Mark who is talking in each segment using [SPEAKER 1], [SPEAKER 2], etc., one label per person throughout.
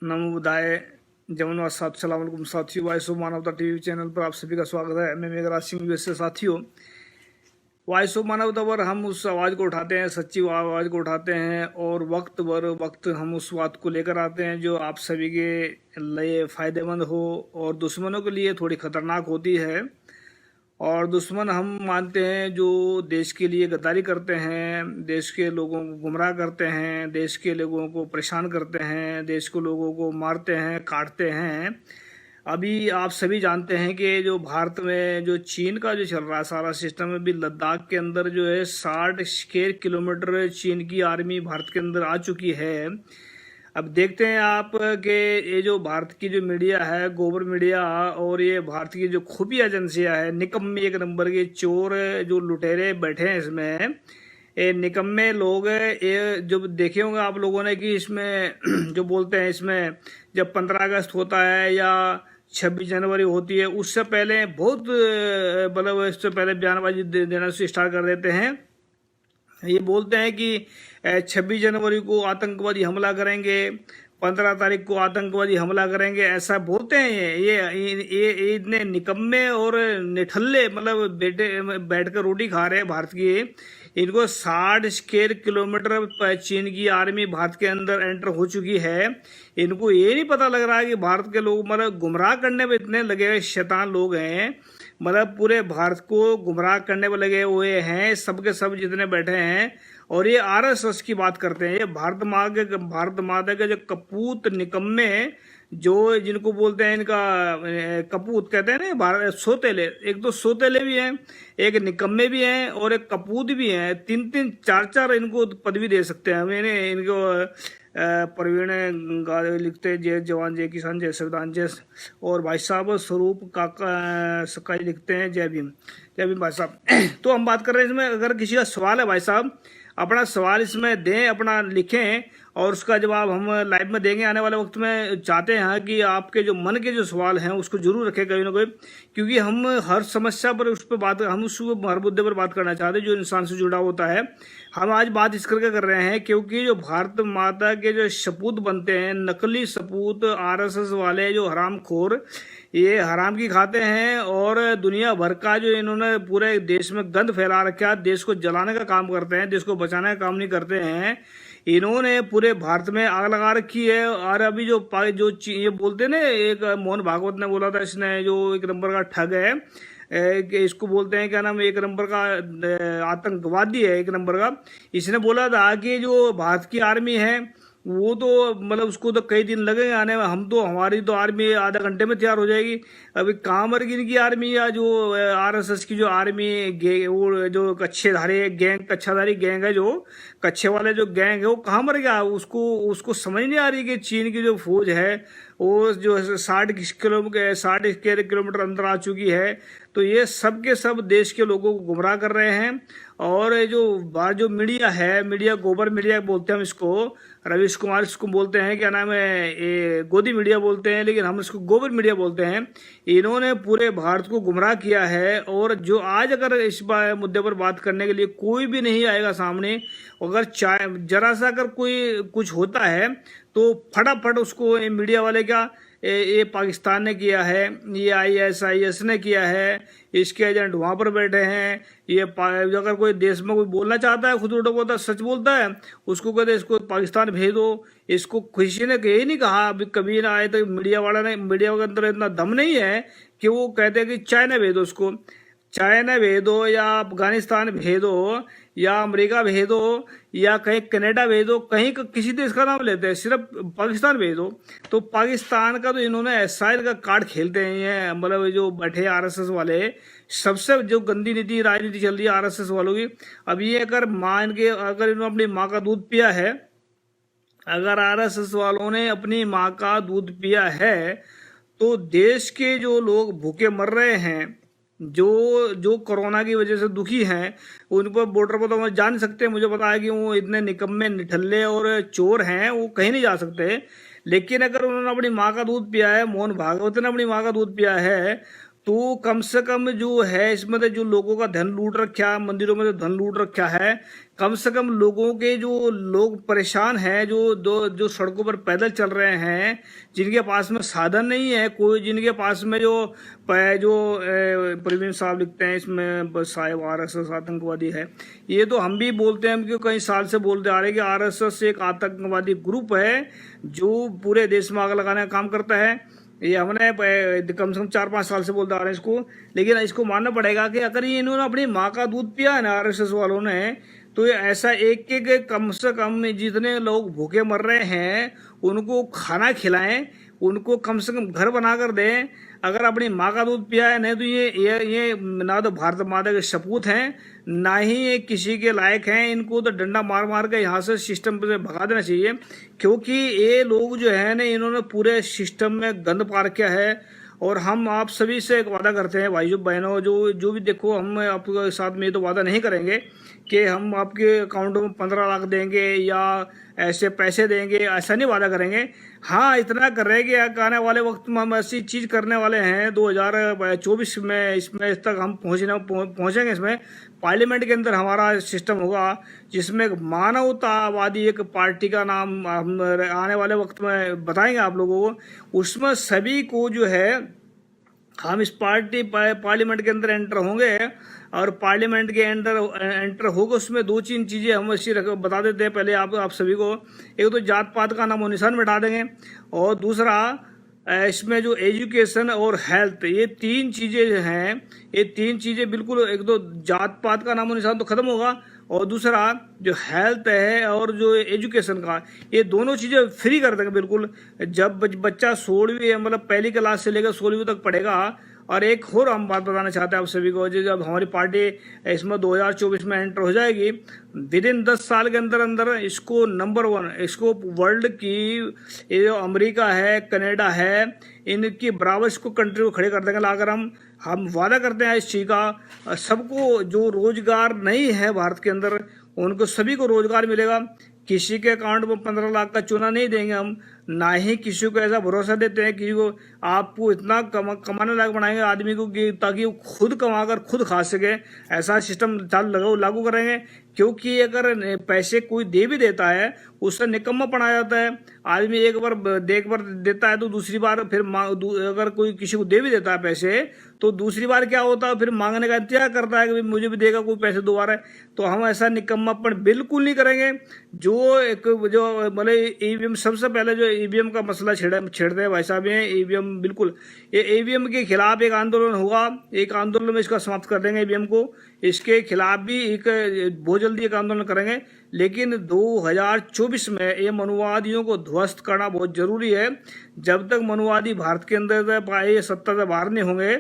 [SPEAKER 1] नमो बुद्धाय। जमन अस्सलाम वालेकुम साथियों, वॉइस ऑफ मानवता टीवी चैनल पर आप सभी का स्वागत है। मैं मेघराज सिंह यूएसए। साथियों, वॉइस ऑफ मानवता पर हम उस आवाज़ को उठाते हैं, सच्ची आवाज़ को उठाते हैं, और वक्त बर वक्त हम उस बात को लेकर आते हैं जो आप सभी के लिए फ़ायदेमंद हो और दुश्मनों के लिए थोड़ी खतरनाक होती है। और दुश्मन हम मानते हैं जो देश के लिए गद्दारी करते हैं, देश के लोगों को गुमराह करते हैं, देश के लोगों को परेशान करते हैं, देश के लोगों को मारते हैं, काटते हैं। अभी आप सभी जानते हैं कि जो भारत में जो चीन का जो चल रहा है सारा सिस्टम, अभी लद्दाख के अंदर जो है 60 स्क्वायर किलोमीटर चीन की आर्मी भारत के अंदर आ चुकी है। अब देखते हैं आप कि ये जो भारत की जो मीडिया है, गोबर मीडिया, और ये भारत की जो खुफिया एजेंसियां है, निकम्मे एक नंबर के चोर जो लुटेरे बैठे हैं इसमें, ये निकम्मे लोग ये जो देखे होंगे आप लोगों ने कि इसमें जो बोलते हैं, इसमें जब 15 अगस्त होता है या 26 जनवरी होती है, उससे पहले बहुत मतलब इससे पहले बयानबाजी देना से स्टार्ट कर देते हैं। ये बोलते हैं कि 26 जनवरी को आतंकवादी हमला करेंगे, 15 तारीख को आतंकवादी हमला करेंगे, ऐसा बोलते हैं। ये इतने निकम्मे और निठल्ले मतलब बैठकर रोटी खा रहे हैं भारत की। इनको 60 स्क्वायर किलोमीटर चीन की आर्मी भारत के अंदर एंटर हो चुकी है। इनको ये नहीं पता लग रहा है कि भारत के लोग मतलब गुमराह करने में इतने लगे हुए शैतान लोग हैं, मतलब पूरे भारत को गुमराह करने में लगे हुए हैं, सबके सब जितने बैठे हैं। और ये आरएसएस की बात करते हैं। ये भारत माता के जो कपूत निकम्मे, जो जिनको बोलते हैं, इनका कपूत कहते हैं ना, भारत सोतेले, एक तो सोतेले भी हैं, एक निकम्मे भी हैं, और एक कपूत भी हैं। 3-3 4-4 इनको पदवी दे सकते हैं। मैंने इनको प्रवीण गारे लिखते हैं, जय जवान जय किसान जय संविधान जय। और भाई साहब स्वरूप काका सकाई लिखते हैं, जय भीम भाई साहब। तो हम बात कर रहे हैं इसमें, अगर किसी का सवाल है भाई साहब, अपना सवाल इसमें दें, अपना लिखें, और उसका जवाब हम लाइव में देंगे आने वाले वक्त में। चाहते हैं कि आपके जो मन के जो सवाल हैं उसको जरूर रखें कहीं ना कहीं, क्योंकि हम हर समस्या पर उस पर बात, हम उस हर मुद्दे पर बात करना चाहते हैं जो इंसान से जुड़ा होता है। हम आज बात इस करके कर रहे हैं क्योंकि जो भारत माता के जो सपूत बनते हैं, नकली सपूत आरएसएस वाले जो हरामखोर, ये हराम की खाते हैं, और दुनिया भर का जो इन्होंने पूरे देश में गंद फैला रखा है, देश को जलाने का काम करते हैं, देश को बचाने का काम नहीं करते हैं। इन्होंने पूरे भारत में आग लगा रखी है। और अभी जो ये बोलते हैं ना, एक मोहन भागवत ने बोला था, इसने जो एक नंबर का ठग है, कि इसको बोलते हैं क्या नाम, एक नंबर का आतंकवादी है एक नंबर का। इसने बोला था कि जो भारत की आर्मी है वो तो मतलब उसको तो कई दिन लगेंगे आने में, हम तो हमारी तो आर्मी आधा घंटे में तैयार हो जाएगी। अभी कहाँ मर गई इनकी आर्मी, या जो आरएसएस की जो आर्मी वो जो कच्छाधारी गैंग है, जो कच्छे वाले जो गैंग है, वो कहाँ मर गया। उसको उसको समझ नहीं आ रही कि चीन की जो फौज है वो जो 60 स्क्वायर किलोमीटर अंदर आ चुकी है। तो ये सब के सब देश के लोगों को गुमराह कर रहे हैं। और ये जो मीडिया है, मीडिया गोबर मीडिया बोलते हैं हम इसको, रवीश कुमार इसको बोलते हैं, क्या नाम है, ये गोदी मीडिया बोलते हैं, लेकिन हम इसको गोबर मीडिया बोलते हैं। इन्होंने पूरे भारत को गुमराह किया है। और जो आज अगर इस मुद्दे पर बात करने के लिए कोई भी नहीं आएगा सामने, अगर जरा सा अगर कोई कुछ होता है तो फटाफट उसको मीडिया वाले क्या, ये पाकिस्तान ने किया है, ये आईएसआईएस ने किया है, इसके एजेंट वहां पर बैठे हैं। ये अगर कोई देश में कोई बोलना चाहता है, खुद उल्टा बोलता सच बोलता है, उसको कहते इसको पाकिस्तान भेज दो। इसको किसी ने यही नहीं कहा अभी कभी ना आए तो मीडिया के अंदर इतना दम नहीं है कि वो कहते हैं कि चाइना भेज दो, उसको चाइना भेज दो, या अफगानिस्तान भेज दो, या अमेरिका भेज दो, या कहीं कनाडा भेज दो, कहीं किसी देश का नाम लेते हैं, सिर्फ पाकिस्तान भेज दो। तो पाकिस्तान का तो इन्होंने ऐसा का कार्ड खेलते हैं ये, मतलब जो बैठे आरएसएस वाले, सबसे जो गंदी नीति राजनीति चल रही है आरएसएस वालों की। अब ये अगर अगर इन्होंने अपनी माँ का दूध पिया है, अगर आरएसएस वालों ने अपनी माँ का दूध पिया है, तो देश के जो लोग भूखे मर रहे हैं, जो कोरोना की वजह से दुखी हैं, उन पर बॉर्डर पर तो वो जा नहीं सकते। मुझे पता है कि वो इतने निकम्मे निठल्ले और चोर हैं, वो कहीं नहीं जा सकते। लेकिन अगर उन्होंने अपनी माँ का दूध पिया है, मोहन भागवत ने अपनी माँ का दूध पिया है, तो कम से कम जो है इसमें तो जो लोगों का धन लूट रखा, मंदिरों में तो धन लूट रखा है, कम से कम लोगों के जो लोग परेशान हैं, जो सड़कों पर पैदल चल रहे हैं, जिनके पास में साधन नहीं है कोई, जिनके पास में प्रवीण साहब लिखते हैं इसमें साहेब आरएसएस आतंकवादी है, ये तो हम भी बोलते हैं, हम क्यों कई साल से बोलते आ रहे हैं कि आरएसएस एक आतंकवादी ग्रुप है जो पूरे देश में आग लगाने का काम करता है। ये हमने कम से कम 4-5 साल से बोलते आ रहे हैं इसको, लेकिन इसको मानना पड़ेगा कि अगर ये इन्होंने अपनी माँ का दूध पिया है ना आरएसएस वालों ने, तो ये ऐसा एक एक कम से कम जितने लोग भूखे मर रहे हैं उनको खाना खिलाएं, उनको कम से कम घर बना कर दें। अगर अपनी माँ का दूध पिया है, नहीं तो ये ना तो भारत माता के सपूत हैं, ना ही ये किसी के लायक हैं। इनको तो डंडा मार मार के यहाँ से सिस्टम से भगा देना चाहिए, क्योंकि ये लोग जो है ना, इन्होंने पूरे सिस्टम में गंद पा रखा है। और हम आप सभी से एक वादा करते हैं भाइयों बहनों, जो भी देखो, हम आपके साथ में ये तो वादा नहीं करेंगे कि हम आपके अकाउंट में 15 लाख देंगे या ऐसे पैसे देंगे, ऐसा नहीं वादा करेंगे। हाँ, इतना कर रहे हैं कि आने वाले वक्त में हम ऐसी चीज़ करने वाले हैं 2024 में, इसमें तक हम पहुँचेंगे। इसमें पार्लियामेंट के अंदर हमारा सिस्टम होगा जिसमें मानवतावादी एक पार्टी का नाम हम आने वाले वक्त में बताएंगे आप लोगों को। उसमें सभी को जो है, हम इस पार्लियामेंट के अंदर एंटर होंगे, और पार्लियामेंट के अंदर एंटर होगा, उसमें 2-3 चीज़ें हम ऐसी बता देते हैं पहले आप सभी को। एक तो जात पात का नामो निशान मिटा देंगे, और दूसरा इसमें जो एजुकेशन और हेल्थ, ये 3 चीज़ें हैं, ये 3 चीज़ें बिल्कुल, एक तो जात पात का नामो निशान तो खत्म होगा, और दूसरा जो हेल्थ है और जो एजुकेशन का, ये दोनों चीज़ें फ्री कर देंगे बिल्कुल। जब बच्चा 16वीं मतलब पहली क्लास से लेकर 16वीं तक पढ़ेगा। और एक और हम बात बताना चाहते हैं आप सभी को, जब हमारी पार्टी इसमें 2024 में एंटर हो जाएगी, विद इन 10 साल के अंदर अंदर इसको नंबर 1, इसको वर्ल्ड की, ये जो अमेरिका है, कनाडा है, इनकी बराबर इसको कंट्री को खड़े कर देंगे लाकर। हम वादा करते हैं इस चीज़ का। सबको जो रोजगार नहीं है भारत के अंदर, उनको सभी को रोजगार मिलेगा। किसी के अकाउंट में 15 लाख का चूना नहीं देंगे हम, ना ही किसी को ऐसा भरोसा देते हैं किसी को आपको इतना कमाने लायक बनाएंगे आदमी को कि ताकि वो खुद कमाकर खुद खा सके। ऐसा सिस्टम लागू करेंगे, क्योंकि अगर पैसे कोई दे भी देता है, उससे निकम्मापन आ जाता है। आदमी एक बार देता है तो दूसरी बार फिर अगर कोई किसी को दे भी देता है पैसे, तो दूसरी बार क्या होता है, फिर मांगने का इंतजार करता है कि मुझे भी देगा कोई पैसे दोबारा। तो हम ऐसा निकम्मापन बिल्कुल नहीं करेंगे। जो मतलब ईवीएम, सबसे पहले जो ईवीएम का मसला छेड़ते हैं भाई साहब, ये ईवीएम बिल्कुल, ये ईवीएम के खिलाफ एक आंदोलन होगा, एक आंदोलन में इसका समाप्त कर देंगे ईवीएम को। इसके खिलाफ भी एक बहुत जल्दी एक आंदोलन करेंगे, लेकिन 2024 में ये मनुवादियों को ध्वस्त करना बहुत जरूरी है। जब तक मनुवादी भारत के अंदर ये सत्ता से बाहर नहीं होंगे,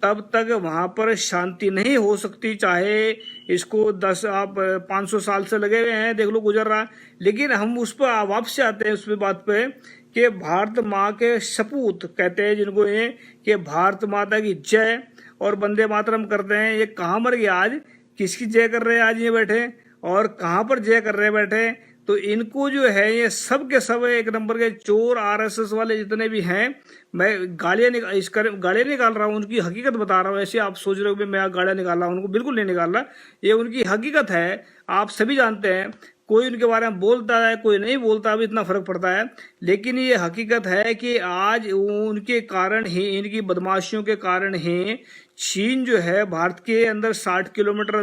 [SPEAKER 1] तब तक वहां पर शांति नहीं हो सकती। चाहे इसको 500 साल से लगे हुए हैं, देख लो गुजर रहा है। लेकिन हम उस पर वापस आते हैं उस बात पे कि भारत माँ के सपूत कहते हैं जिनको, ये कि भारत माता की जय और वंदे मातरम करते हैं। ये कहाँ मर गया आज, किसकी जय कर रहे हैं आज ये बैठे, और कहाँ पर जय कर रहे बैठे। तो इनको जो है, ये सब के सब एक नंबर के चोर आरएसएस वाले जितने भी हैं, मैं गालियां निकाल रहा हूँ, उनकी हकीकत बता रहा हूँ। ऐसे आप सोच रहे हो कि मैं गालियां निकाल रहा हूँ, उनको बिल्कुल नहीं निकाल रहा, ये उनकी हकीकत है। आप सभी जानते हैं, कोई उनके बारे में बोलता है, कोई नहीं बोलता, अभी इतना फर्क पड़ता है। लेकिन ये हकीकत है कि आज उनके कारण ही, इनकी बदमाशियों के कारण ही चीन जो है भारत के अंदर 60 किलोमीटर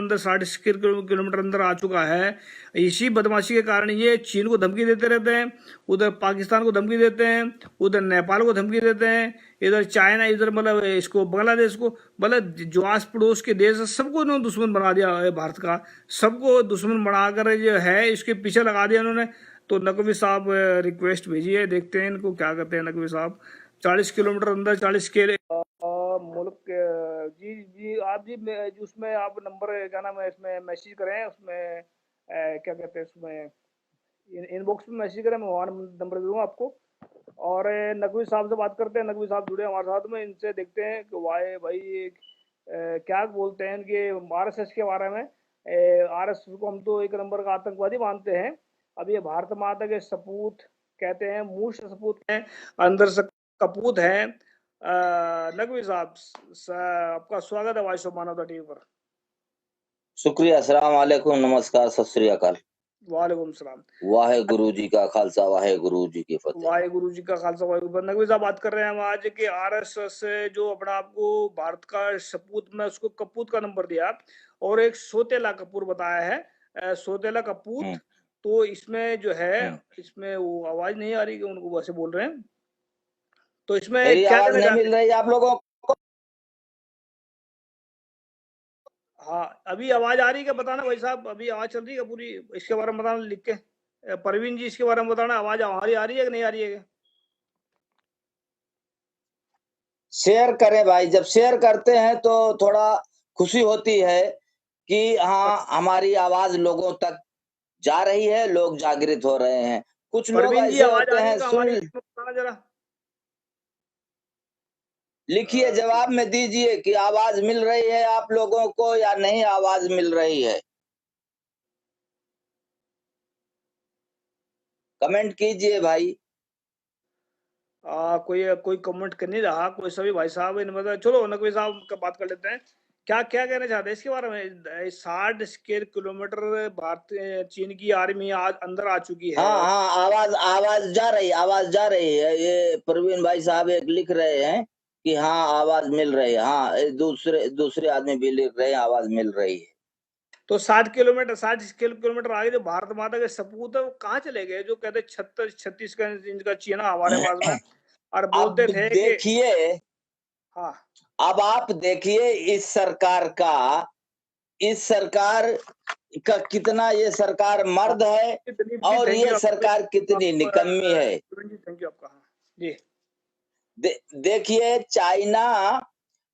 [SPEAKER 1] अंदर आ चुका है। इसी बदमाशी के कारण ये चीन को धमकी देते रहते हैं, उधर पाकिस्तान को धमकी देते हैं, उधर नेपाल को धमकी देते हैं, इधर चाइना, इधर मतलब इसको बांग्लादेश को, मतलब जो आस पड़ोस के देश है सबको इन्होंने दुश्मन बना दिया है भारत का। सबको दुश्मन बनाकर जो है इसके पीछे लगा दिया इन्होंने। तो नकवी साहब रिक्वेस्ट भेजी है, देखते हैं इनको क्या करते हैं नकवी साहब। 40 किलोमीटर अंदर 40 के मुल्क जी जी आप जी उसमें आप नंबर क्या नाम है, इसमें मैसेज करें, उसमें क्या कहते हैं, उसमें इनबॉक्स में मैसेज करें, मैं वहाँ नंबर दूंगा आपको। और नकवी साहब से बात करते हैं, नकवी साहब जुड़े हमारे साथ में, इनसे देखते हैं कि वाई भाई क्या बोलते हैं इनके आरएसएस के बारे में। आरएसएस को हम तो एक नंबर का आतंकवादी मानते हैं। अब ये भारत माता के सपूत कहते हैं, मूर्ख सपूत हैं, अंदर से कपूत है। नकवी साहब, आपका स्वागत है वॉइस ऑफ मानवता टीवी पर।
[SPEAKER 2] शुक्रिया। अस्सलाम वालेकुम, नमस्कार, सत श्री अकाल।
[SPEAKER 1] वालेकुम सलाम।
[SPEAKER 2] वाहे गुरु जी का खालसा, वाहे गुरु जी की फतेह।
[SPEAKER 1] वाहेगुरु जी का खालसा वाहेगुरु। नकवी साहब, बात कर रहे हैं हम आज कि आरएसएस से जो अपना आपको भारत का सपूत में उसको कपूत का नंबर दिया और एक सोतेला कपूर बताया है, सोतेला कपूत।
[SPEAKER 2] हम्म,
[SPEAKER 1] तो इसमें जो है,
[SPEAKER 2] हम्म।
[SPEAKER 1] इसमें वो आवाज नहीं आ रही कि उनको वैसे बोल रहे हैं, तो इसमें
[SPEAKER 2] मेरी
[SPEAKER 1] क्या
[SPEAKER 2] आवाज
[SPEAKER 1] कहना
[SPEAKER 2] नहीं
[SPEAKER 1] चाहते
[SPEAKER 2] मिल
[SPEAKER 1] हैं?
[SPEAKER 2] रही आप लोगों को?
[SPEAKER 1] हाँ, अभी आवाज आ रही है क्या बताना भाई साहब, अभी आवाज चल रही है पूरी, इसके बारे में बताना लिख के। परवीन जी, इसके बारे में बताना, आवाज हमारी आ रही है कि नहीं आ रही है?
[SPEAKER 2] शेयर करें भाई, जब शेयर करते हैं तो थोड़ा खुशी होती है कि हाँ, हमारी आवाज लोगों तक जा रही है, लोग जागृत हो रहे हैं। कुछ लोग
[SPEAKER 1] परवीन जी,
[SPEAKER 2] ऐसे
[SPEAKER 1] आवाज
[SPEAKER 2] होते
[SPEAKER 1] आ रही है
[SPEAKER 2] हैं,
[SPEAKER 1] क्या
[SPEAKER 2] सुन
[SPEAKER 1] हमारी, बताना जरा।
[SPEAKER 2] लिखिए, जवाब में दीजिए कि आवाज मिल रही है आप लोगों को या नहीं आवाज मिल रही है। कमेंट कीजिए भाई।
[SPEAKER 1] कोई कोई कमेंट कर नहीं रहा, कोई सभी भाई साहब इन मतलब, चलो नकवी साहब का बात कर लेते हैं। क्या क्या कहना चाहते हैं इसके बारे में? 60 स्क्वायर किलोमीटर भारत चीन की आर्मी आज अंदर आ चुकी है।
[SPEAKER 2] हाँ हाँ, आवाज आवाज जा रही, आवाज जा रही है। ये प्रवीण भाई साहब एक लिख रहे हैं कि हाँ आवाज मिल रही है। हाँ, दूसरे दूसरे आदमी भी लिख रहे हैं आवाज मिल रही है।
[SPEAKER 1] तो 60 किलोमीटर, 60 किलोमीटर आगे जो भारत माता के सपूत है वो कहाँ चले गए, जो कहते 36 का इनका चीना हमारे पास में, और बोलते
[SPEAKER 2] अब
[SPEAKER 1] थे कि
[SPEAKER 2] देखिए,
[SPEAKER 1] हाँ,
[SPEAKER 2] अब आप देखिए इस सरकार का कितना, ये सरकार
[SPEAKER 1] हाँ,
[SPEAKER 2] मर्द है
[SPEAKER 1] दिलीप जी
[SPEAKER 2] और
[SPEAKER 1] थैंक
[SPEAKER 2] ये
[SPEAKER 1] यू
[SPEAKER 2] सरकार कितनी
[SPEAKER 1] आपको,
[SPEAKER 2] निकम्मी है।
[SPEAKER 1] जी थैंक यू आपका, हाँ जी।
[SPEAKER 2] देखिए, चाइना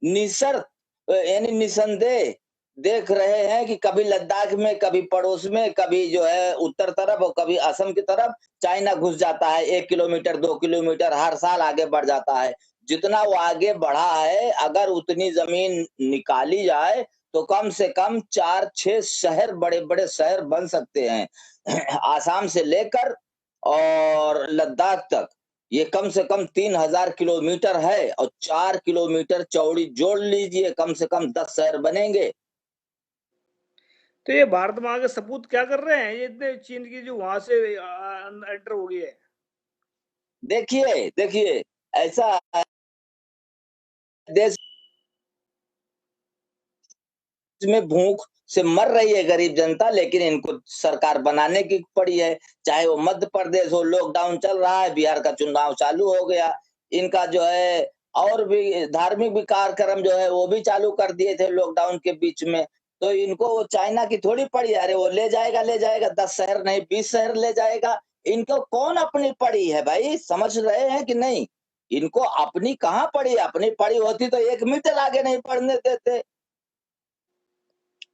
[SPEAKER 2] निशर्त यानी निसंदेह देख रहे हैं कि कभी लद्दाख में, कभी पड़ोस में, कभी जो है उत्तर तरफ और कभी असम की तरफ चाइना घुस जाता है। 1 किलोमीटर 2 किलोमीटर हर साल आगे बढ़ जाता है। जितना वो आगे बढ़ा है, अगर उतनी जमीन निकाली जाए तो कम से कम 4-6 शहर, बड़े बड़े शहर बन सकते हैं। आसाम से लेकर और लद्दाख तक ये कम से कम 3000 किलोमीटर है और 4 किलोमीटर चौड़ी जोड़ लीजिए, कम से कम 10 शहर बनेंगे।
[SPEAKER 1] तो ये भारत में आके सपूत क्या कर रहे हैं, ये इतने चीन की जो वहां से एंटर हो गई है?
[SPEAKER 2] देखिए देखिए, ऐसा देश में भूख से मर रही है गरीब जनता, लेकिन इनको सरकार बनाने की पड़ी है। चाहे वो मध्य प्रदेश हो, लॉकडाउन चल रहा है, बिहार का चुनाव चालू हो गया, इनका जो है और भी धार्मिक भी कार्यक्रम जो है वो भी चालू कर दिए थे लॉकडाउन के बीच में। तो इनको वो चाइना की थोड़ी पड़ी, अरे वो ले जाएगा 10 शहर नहीं 20 शहर ले जाएगा। इनको कौन अपनी पड़ी है भाई, समझ रहे हैं कि नहीं? इनको अपनी कहाँ पड़ी, अपनी पड़ी होती तो 1 मीटर आगे नहीं बढ़ने देते।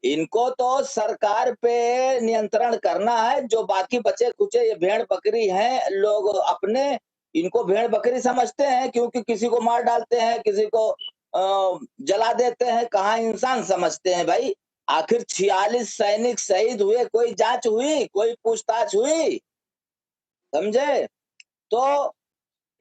[SPEAKER 2] इनको तो सरकार पे नियंत्रण करना है। जो बाकी बचे कुचे ये भेड़ बकरी हैं, लोग अपने इनको भेड़ बकरी समझते हैं, क्योंकि किसी को मार डालते हैं, किसी को जला देते हैं, कहाँ इंसान समझते हैं भाई। आखिर 46 सैनिक शहीद हुए, कोई जांच हुई, कोई पूछताछ हुई? समझे? तो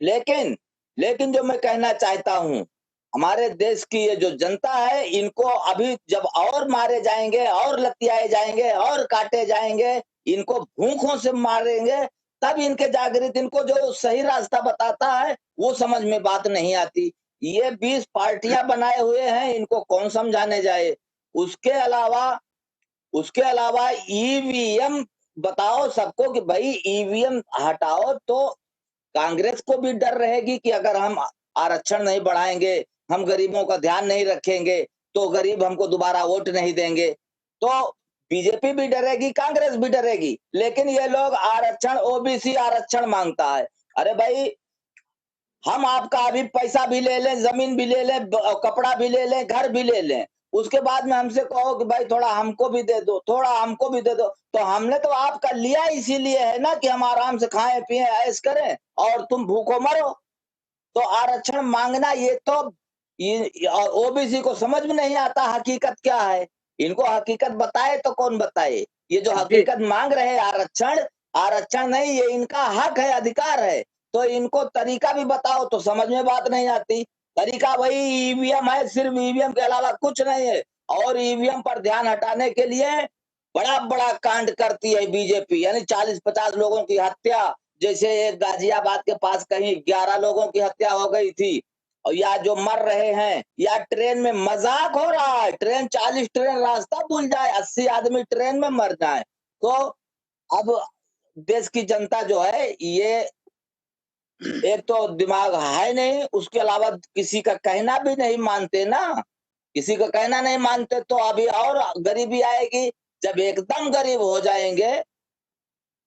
[SPEAKER 2] लेकिन लेकिन जो मैं कहना चाहता हूं, हमारे देश की ये जो जनता है, इनको अभी जब और मारे जाएंगे और लतियाए जाएंगे और काटे जाएंगे, इनको भूखों से मारेंगे, तब इनके जागृत, इनको जो सही रास्ता बताता है वो समझ में बात नहीं आती। ये 20 पार्टियां बनाए हुए हैं, इनको कौन समझाने जाए? उसके अलावा उसके अलावा ईवीएम बताओ सबको कि भाई ईवीएम हटाओ, तो कांग्रेस को भी डर रहेगी कि अगर हम आरक्षण नहीं बढ़ाएंगे, हम गरीबों का ध्यान नहीं रखेंगे, तो गरीब हमको दोबारा वोट नहीं देंगे। तो बीजेपी भी डरेगी, कांग्रेस भी डरेगी, लेकिन ये लोग आरक्षण, ओबीसी आरक्षण मांगता है। अरे भाई, हम आपका अभी पैसा भी ले लें, जमीन भी ले लें, कपड़ा भी ले लें, घर भी ले लें, उसके बाद में हमसे कहो कि भाई थोड़ा हमको भी दे दो, थोड़ा हमको भी दे दो, तो हमने तो आपका लिया इसीलिए है ना कि हम आराम से खाएं पिएं ऐश करें और तुम भूखो मरो। तो आरक्षण मांगना, ये तो ओबीसी को समझ में नहीं आता हकीकत क्या है। इनको हकीकत बताए तो कौन बताए? ये जो
[SPEAKER 1] जी,
[SPEAKER 2] हकीकत मांग रहे हैं, आरक्षण, आरक्षण नहीं, ये इनका हक है, अधिकार है। तो इनको तरीका भी बताओ तो समझ में बात नहीं आती। तरीका वही ईवीएम है, सिर्फ ईवीएम के अलावा कुछ नहीं है। और ईवीएम पर ध्यान हटाने के लिए बड़ा बड़ा कांड करती है बीजेपी, यानी 40-50 लोगों की हत्या। जैसे एक गाजियाबाद के पास कहीं 11 लोगों की हत्या हो गई थी। और या जो मर रहे हैं, या ट्रेन में मजाक हो रहा है, ट्रेन 40 ट्रेन रास्ता भूल जाए, 80 आदमी ट्रेन में मर जाए। तो अब देश की जनता जो है, ये एक तो दिमाग है नहीं, उसके अलावा किसी का कहना भी नहीं मानते ना। किसी का कहना नहीं मानते तो अभी और गरीबी आएगी। जब एकदम गरीब हो जाएंगे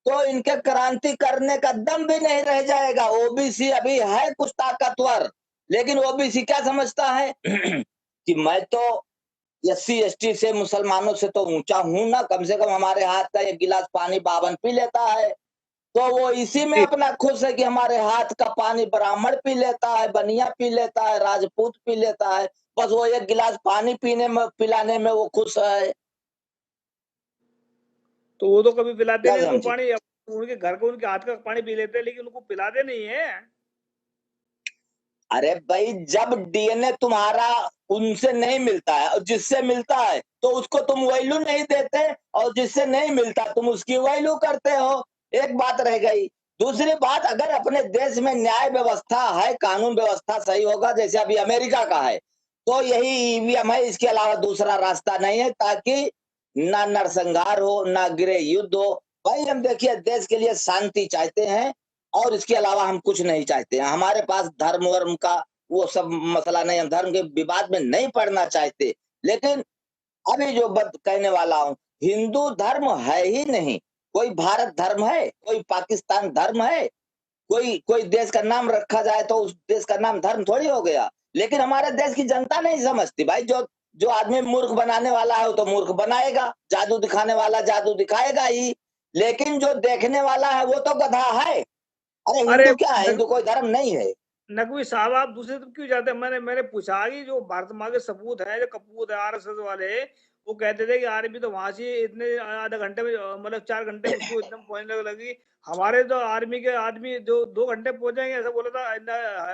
[SPEAKER 2] तो इनके क्रांति करने का दम भी नहीं रह जाएगा। ओबीसी अभी है कुछ ताकतवर, लेकिन ओबीसी क्या समझता है कि मैं तो एससी एसटी से, मुसलमानों से तो ऊंचा हूं ना, कम से कम हमारे हाथ का एक गिलास पानी बावन पी लेता है। तो वो इसी में
[SPEAKER 1] जी।
[SPEAKER 2] अपना खुश है कि हमारे हाथ का पानी ब्राह्मण पी लेता है, बनिया पी लेता है, राजपूत पी लेता है। बस वो एक गिलास पानी पीने में, पिलाने में वो खुश है।
[SPEAKER 1] तो वो तो कभी पिलाते
[SPEAKER 2] क्या
[SPEAKER 1] नहीं उनको
[SPEAKER 2] समझे?
[SPEAKER 1] पानी, उनके घर को उनके हाथ का पानी पी लेते हैं, लेकिन उनको पिलाते नहीं है।
[SPEAKER 2] अरे भाई, जब डीएनए तुम्हारा उनसे नहीं मिलता है और जिससे मिलता है तो उसको तुम वैल्यू नहीं देते, और जिससे नहीं मिलता तुम उसकी वैल्यू करते हो। एक बात रह गई। दूसरी बात, अगर अपने देश में न्याय व्यवस्था है, कानून व्यवस्था सही होगा जैसे अभी अमेरिका का है, तो यही ईवीएम है, इसके अलावा दूसरा रास्ता नहीं है, ताकि ना नरसंहार हो, ना गृह युद्ध हो। भाई हम देखिए, देश के लिए शांति चाहते हैं, और इसके अलावा हम कुछ नहीं चाहते हैं। हमारे पास धर्म वर्म का वो सब मसला नहीं, हम धर्म के विवाद में नहीं पड़ना चाहते। लेकिन अभी जो बात कहने वाला हूँ, हिंदू धर्म है ही नहीं। कोई भारत धर्म है, कोई पाकिस्तान धर्म है, कोई कोई देश का नाम रखा जाए तो उस देश का नाम धर्म थोड़ी हो गया। लेकिन हमारे देश की जनता नहीं समझती भाई। जो जो आदमी मूर्ख बनाने वाला है वो तो मूर्ख बनाएगा, जादू दिखाने वाला जादू दिखाएगा ही। लेकिन जो देखने वाला है वो तो गधा है। अरे
[SPEAKER 1] अरे
[SPEAKER 2] हिंदू क्या है? हिंदू कोई धर्म नहीं है।
[SPEAKER 1] नकवी साहब, आप दूसरे तरफ क्यों जाते हैं? मैंने पूछा कि जो भारत माँ के सपूत है, जो कपूत है आरएसएस वाले, वो कहते थे कि आर्मी तो वहां से इतने आधा घंटे में, मतलब 4 घंटे में उसको एकदम पहुंचने लगी। हमारे तो आर्मी के आदमी 2 घंटे पहुंचेंगे, ऐसा बोला था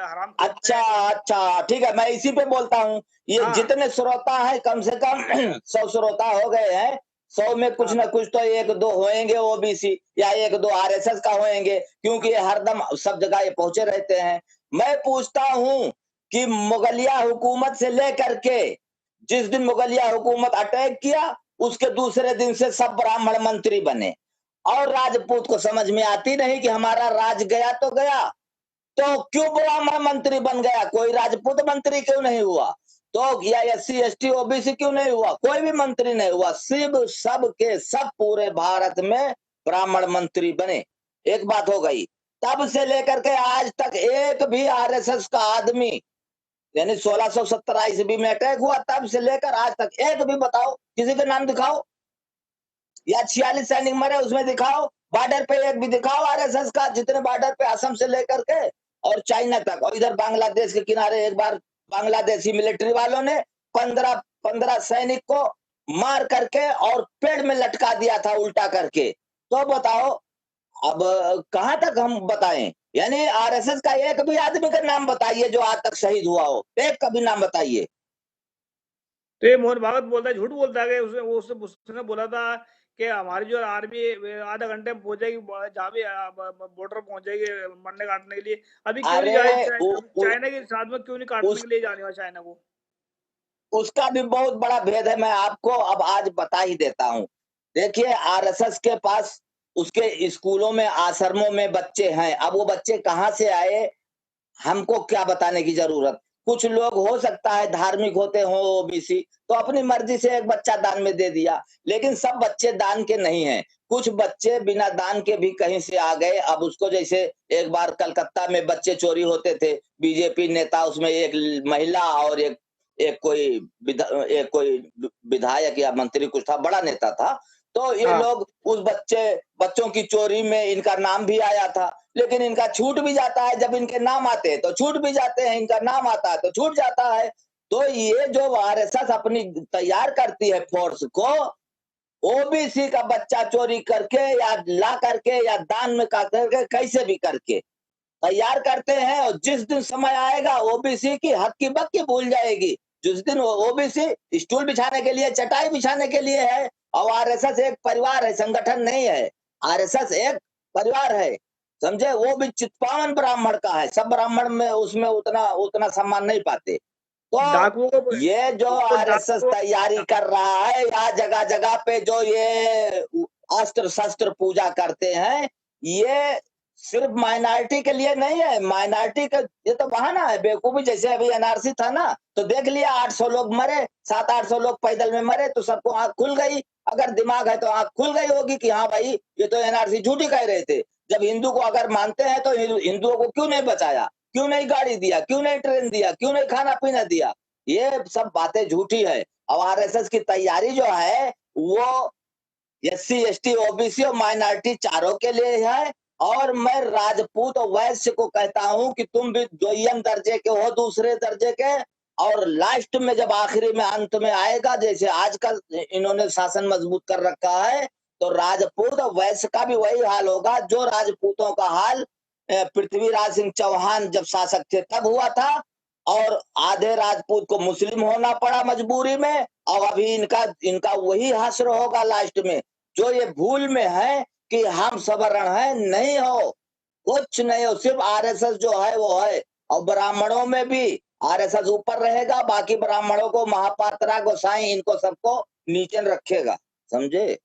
[SPEAKER 1] हराम खोर
[SPEAKER 2] अच्छा,
[SPEAKER 1] ने।
[SPEAKER 2] अच्छा, ठीक है, मैं इसी पे बोलता हूँ। ये
[SPEAKER 1] हाँ,
[SPEAKER 2] जितने श्रोता हैं, कम से कम 100 श्रोता हो गए हैं। 100 में कुछ
[SPEAKER 1] हाँ,
[SPEAKER 2] ना कुछ तो एक दो होंगे ओबीसी, या एक दो आरएसएस का होंगे, क्योंकि ये हरदम सब जगह ये पहुंचे रहते हैं। मैं पूछता हूँ कि मुगलिया हुकूमत से लेकर के, जिस दिन मुगलिया हुकूमत अटैक किया, उसके दूसरे दिन से सब ब्राह्मण मंत्री बने। और राजपूत को समझ में आती नहीं कि हमारा राज गया तो गया, तो क्यों ब्राह्मण मंत्री बन गया? कोई राजपूत मंत्री क्यों नहीं हुआ? तो या एससी एसटी ओबीसी क्यों नहीं हुआ? कोई भी मंत्री नहीं हुआ। सिर्फ सब के सब पूरे भारत में ब्राह्मण मंत्री बने। एक बात हो गई। तब से लेकर के आज तक एक भी आरएसएस का आदमी, यानी 1617 ईस्वी में अटैक हुआ, तब से लेकर आज तक एक भी बताओ, किसी का नाम दिखाओ। या 46 सैनिक मरे उसमें दिखाओ। बॉर्डर पे एक भी दिखाओ आरएसएस का, जितने बॉर्डर पे असम से लेकर के और चाइना तक, और इधर बांग्लादेश के किनारे एक बार बांग्लादेशी मिलिट्री वालों ने 15 सैनिक को मार करके और पेड़ में लटका दिया था उल्टा करके। तो बताओ, अब कहां तक हम बताएं? यानी आरएसएस का एक भी आदमी का नाम बताइए जो आज तक शहीद हुआ हो, एक का भी नाम बताइए।
[SPEAKER 1] तो ये मोहन भागवत बोलता है, झूठ बोलता है कि उसने बोला था कि हमारी जो आर्मी आधा घंटे में पहुंचेगी, जहाँ भी बॉर्डर पहुंचेगी मरने काटने के लिए। अभी क्यों नहीं
[SPEAKER 2] अरे
[SPEAKER 1] जा रही चाइना के साथ में, क्यों नहीं काटने
[SPEAKER 2] उस
[SPEAKER 1] के लिए जा रही है चाइना को?
[SPEAKER 2] उसका भी बहुत बड़ा भेद है, मैं आपको अब आज बता ही देता हूँ। देखिए, आरएसएस के पास उसके स्कूलों में, आश्रमों में बच्चे हैं। अब वो बच्चे कहाँ से आए, हमको क्या बताने की जरूरत। कुछ लोग हो सकता है धार्मिक होते हो ओबीसी, तो अपनी मर्जी से एक बच्चा दान में दे दिया, लेकिन सब बच्चे दान के नहीं हैं। कुछ बच्चे बिना दान के भी कहीं से आ गए। अब उसको, जैसे एक बार कलकत्ता में बच्चे चोरी होते थे, बीजेपी नेता, उसमें एक महिला और एक कोई विधायक या मंत्री कुछ था, बड़ा नेता था। तो ये
[SPEAKER 1] हाँ,
[SPEAKER 2] लोग उस बच्चों की चोरी में इनका नाम भी आया था। लेकिन इनका छूट भी जाता है, जब इनके नाम आते हैं तो छूट भी जाते हैं, इनका नाम आता है तो छूट जाता है। तो ये जो आरएसएस अपनी तैयार करती है फोर्स को, ओबीसी का बच्चा चोरी करके या ला करके या दान में का करके, कैसे भी करके, तैयार करते हैं, और जिस दिन समय आएगा ओबीसी की हक्की बक्की भूल जाएगी। जिस दिन ओबीसी स्टूल बिछाने के लिए, चटाई बिछाने के लिए है, और आरएसएस एक परिवार है, संगठन नहीं है। आरएसएस एक परिवार है, समझे। वो भी चित्पावन ब्राह्मण का है, सब ब्राह्मण में उसमें उतना उतना सम्मान नहीं पाते। तो
[SPEAKER 1] डाकुओं को
[SPEAKER 2] ये जो
[SPEAKER 1] तो
[SPEAKER 2] आरएसएस
[SPEAKER 1] डाकुओं
[SPEAKER 2] तैयारी कर रहा है, या जगह जगह पे जो ये अस्त्र शस्त्र पूजा करते हैं, ये सिर्फ माइनॉरिटी के लिए नहीं है। माइनॉरिटी का ये तो बहाना है, बेवकूफी। जैसे अभी एनआरसी था ना, तो देख लिया 800 लोग मरे, 700-800 लोग पैदल में मरे, तो सबको आंख खुल गई। अगर दिमाग है तो आंख खुल गई होगी कि हाँ भाई, ये तो एनआरसी झूठी कह रहे थे। जब हिंदू को अगर मानते हैं तो हिंदुओं को क्यों नहीं बचाया, क्यों नहीं गाड़ी दिया, क्यों नहीं ट्रेन दिया, क्यों नहीं खाना पीना दिया? ये सब बातें झूठी है। और आरएसएस की तैयारी जो है वो एससी एसटी ओबीसी और माइनॉरिटी चारों के लिए है। और मैं राजपूत और वैश्य को कहता हूं कि तुम भी द्वितीय दर्जे के हो, दूसरे दर्जे के। और लास्ट में जब आखिरी में अंत में आएगा, जैसे आजकल इन्होंने शासन मजबूत कर रखा है, तो राजपूत और वैश्य का भी वही हाल होगा जो राजपूतों का हाल पृथ्वीराज सिंह चौहान जब शासक थे तब हुआ था। और आधे राजपूत को मुस्लिम होना पड़ा मजबूरी में, और अभी इनका इनका वही हश्र होगा लास्ट में। जो ये भूल में है कि हम सवर्ण है, नहीं हो, कुछ नहीं हो, सिर्फ आरएसएस जो है वो है। और ब्राह्मणों में भी आरएसएस ऊपर रहेगा, बाकी ब्राह्मणों को महापात्रा गोसाई इनको सबको नीचे रखेगा, समझे।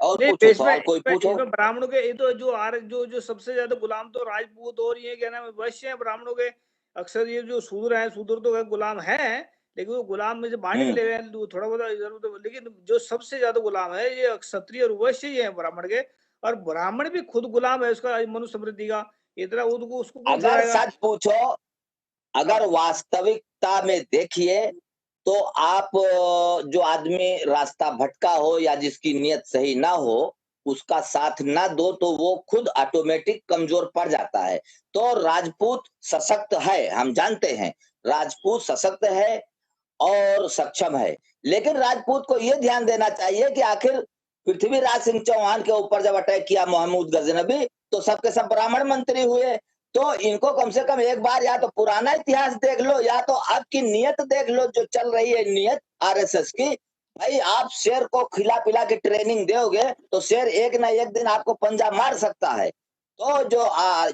[SPEAKER 2] और
[SPEAKER 1] नहीं,
[SPEAKER 2] पूछो,
[SPEAKER 1] इसमें
[SPEAKER 2] सवाल कोई
[SPEAKER 1] इसमें
[SPEAKER 2] पूछो।
[SPEAKER 1] इसमें ब्राह्मणों के ये तो जो आर जो जो सबसे ज्यादा गुलाम तो राजपूत और ये क्या नाम है, वैश्य हैं ब्राह्मणों के। अक्सर ये जो शूद्र हैं, शूद्र तो है, गुलाम है, लेकिन वो गुलाम में से बाहर निकले हुए हैं, थोड़ा बहुत इधर उधर। लेकिन जो सबसे ज्यादा गुलाम है ये क्षत्रिय और वैश्य ही है ब्राह्मण के। और ब्राह्मण भी खुद गुलाम है उसका, मनुस्मृति का। इतना उसको उसको कौन
[SPEAKER 2] अगर
[SPEAKER 1] छुड़ाएगा?
[SPEAKER 2] सच पूछो, अगर
[SPEAKER 1] हाँ,
[SPEAKER 2] वास्तविकता में देखिए, तो आप जो आदमी रास्ता भटका हो या जिसकी नीयत सही ना हो, उसका साथ ना दो तो वो खुद ऑटोमेटिक कमजोर पड़ जाता है। तो राजपूत सशक्त है, हम जानते हैं, राजपूत सशक्त है और सक्षम है। लेकिन राजपूत को यह ध्यान देना चाहिए कि आखिर पृथ्वीराज सिंह चौहान के ऊपर जब अटैक किया महमूद गजनबी, तो सबके सब ब्राह्मण मंत्री हुए। तो इनको कम से कम एक बार या तो पुराना इतिहास देख लो, या तो आपकी नीयत देख लो, जो चल रही है नीयत आरएसएस की। भाई, आप शेर को खिला पिला के ट्रेनिंग दोगे तो शेर एक ना एक दिन आपको पंजा मार सकता है। तो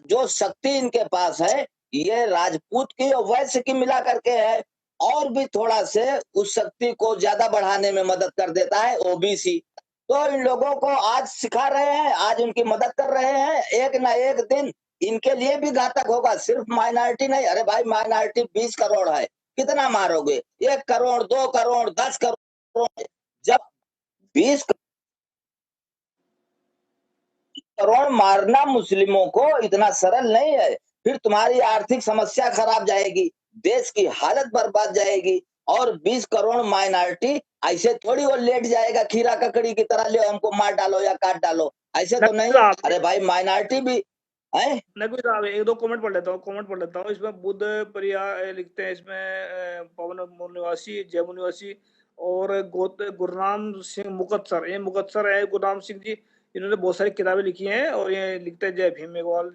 [SPEAKER 2] जो शक्ति इनके पास है, ये राजपूत की और वैश्य की मिला करके है। और भी थोड़ा से उस शक्ति को ज्यादा बढ़ाने में मदद कर देता है ओबीसी। तो इन लोगों को आज सिखा रहे हैं, आज उनकी मदद कर रहे हैं। एक ना एक दिन इनके लिए भी घातक होगा, सिर्फ माइनॉरिटी नहीं। अरे भाई, माइनॉरिटी 20 करोड़ है, कितना मारोगे? 1 करोड़, 2 करोड़, 10 करोड़? जब 20 करोड़ मारना मुस्लिमों को इतना सरल नहीं है। फिर तुम्हारी आर्थिक समस्या खराब जाएगी, देश की हालत बर्बाद जाएगी। और 20 करोड़ माइनॉरिटी ऐसे थोड़ी वो लेट जाएगा खीरा ककड़ी की तरह, ले हमको मार डालो या काट डालो, ऐसे तो
[SPEAKER 1] नकवी
[SPEAKER 2] नहीं।
[SPEAKER 1] साहब,
[SPEAKER 2] अरे भाई, माइनॉरिटी भी है।
[SPEAKER 1] नकवी साहब, एक दो कमेंट पढ़ लेता हूँ। इसमें बुद्ध प्रिया लिखते हैं इसमें, पवन निवासी, जयपुर निवासी, और गुरनाम सिंह मुकत्सर, ये मुकत्सर है गुरनाम सिंह जी। इन्होंने बहुत सारी किताबें लिखी हैं, और ये लिखते हैं जय भीम मेघवाल।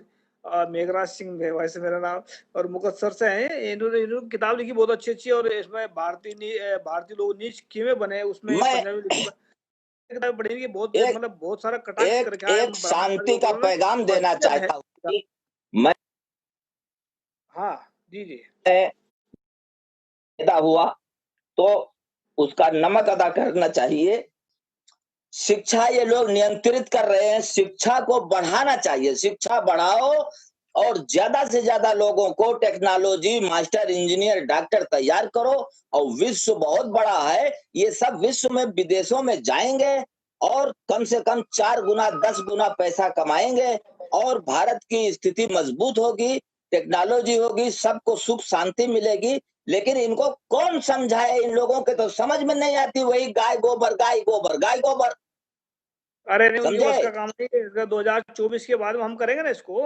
[SPEAKER 1] मेघराज सिंह है वैसे मेरा नाम, और मुकत्सर से हैं। इन्होंने किताब लिखी बहुत अच्छी अच्छी, और इसमें भारतीय लोग नीच क्यों बने, उसमें
[SPEAKER 2] मैं
[SPEAKER 1] पंजाबी लिखी किताब पढ़ी, बहुत
[SPEAKER 2] एक
[SPEAKER 1] मतलब बहुत सारा कटाक्ष कर
[SPEAKER 2] एक
[SPEAKER 1] रखा है
[SPEAKER 2] एक
[SPEAKER 1] ब्राह्मण के
[SPEAKER 2] शांति का
[SPEAKER 1] ऊपर में।
[SPEAKER 2] पैगाम
[SPEAKER 1] और
[SPEAKER 2] देना
[SPEAKER 1] सत्य है।
[SPEAKER 2] चाहता हूँ कि मैं
[SPEAKER 1] हाँ, जी जी।
[SPEAKER 2] पैदा हुआ तो उसका नमक अदा करना चाहिए। शिक्षा ये लोग नियंत्रित कर रहे हैं, शिक्षा को बढ़ाना चाहिए, शिक्षा बढ़ाओ। और ज्यादा से ज्यादा लोगों को टेक्नोलॉजी, मास्टर, इंजीनियर, डॉक्टर तैयार करो। और विश्व बहुत बड़ा है, ये सब विश्व में विदेशों में जाएंगे, और कम से कम 4 गुना 10 गुना पैसा कमाएंगे। और भारत की स्थिति मजबूत होगी, टेक्नोलॉजी होगी, सबको सुख शांति मिलेगी। लेकिन इनको कौन समझाए? इन लोगों के तो समझ में नहीं आती, वही गाय गोबर, गाय गोबर, गाय गोबर,
[SPEAKER 1] अरे नहीं, उनके बस
[SPEAKER 2] समझे।
[SPEAKER 1] का काम नहीं है। 2024 के बाद में हम करेंगे ना इसको।